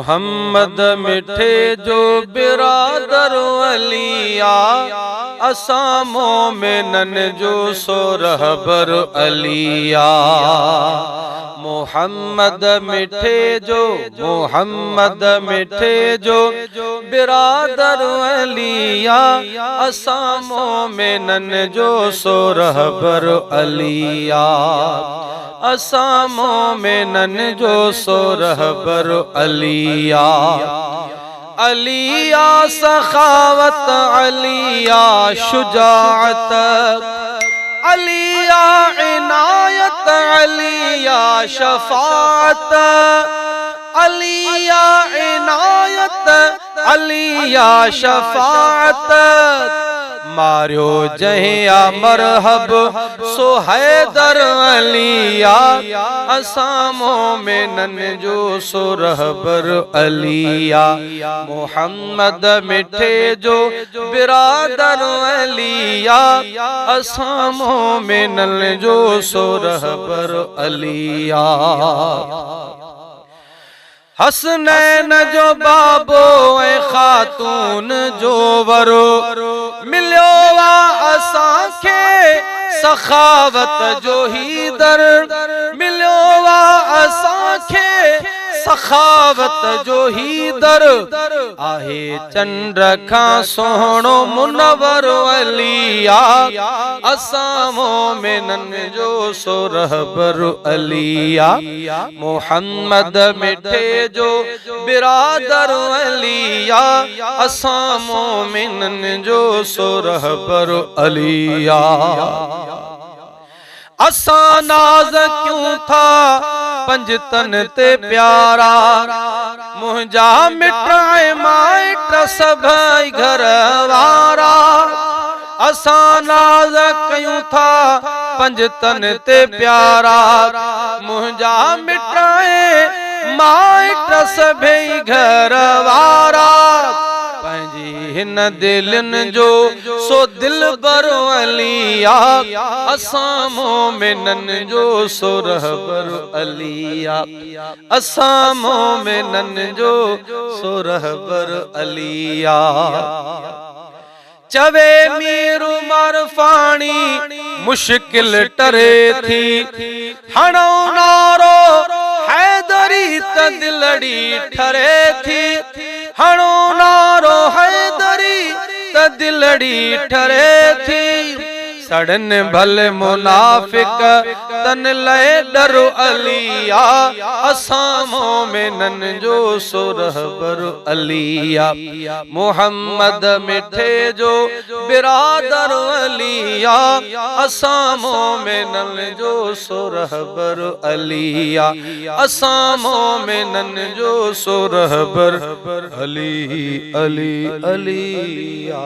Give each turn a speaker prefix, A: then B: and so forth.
A: मोहम्मद मिठे जो बिरादर अलिया, असा मोमिनन जो सो रहबर अलिया। मोहम्मद मिठे जो, मोहम्मद मिठे जो बिरादर अलिया, असा मोमिनन जो सो रहबर अलिया। असा मोमिनन जो सो रहबर अलिया। अलिया सखावत, अलिया शुजाअत, अलिया इनायत, अलिया शफाअत, अलिया इनायत, अलिया शफाअत। मारियो जहिया मरहब सो हैदर अलिया, असा मोमिनन जो सो रहबर अलिया। मोहम्मद मिठे जो बिरादर अलिया, असा मोमिनन जो सो रहबर अलिया। हसनैन जो बाबो ऐ खातून जो वरो, मिलियो वा असांखे सखावत जो ही दर, मिलियो वा असांखे सखावत जो ही दर। आहे चंड खां सोहणो मुनवर अलिया, असा मोमिनन जो सो रहबर अलिया। मोहम्मद मिठे जो बिरादर अलिया, असा मोमिनन जो सो रहबर अलिया। असा नाज क्यों था पंजतन ते प्यारा, मुंहिंजा मिट माइट सभई घर वारा। असा नाज क्यों था पंजतन ते प्यारा, मुंहिंजा मिट माइट सभई घर वारा। पंहिंजी हिन दिलन जो सो दिलबर अलिया, असा मोमिनन जो सो रहबर अलिया। असा मोमिनन जो सो रहबर अलिया। चवे मीर उमर फाणी मुश्किल टरे थी, हणो नारो हैदरी त दिलड़ी ठरे थी। हणो नारो हैदरी त दिलड़ी ठरे थी। सड़न भल मुनाफिक तन लय डर अलिया, असा मोमिनन जो सो रहबर अलिया। मोहम्मद मिठे जो बिरादर अलिया, असा मोमिनन जो सो रहबर अलिया। असा मोमिनन जो सो रहबर अली अली अलिया।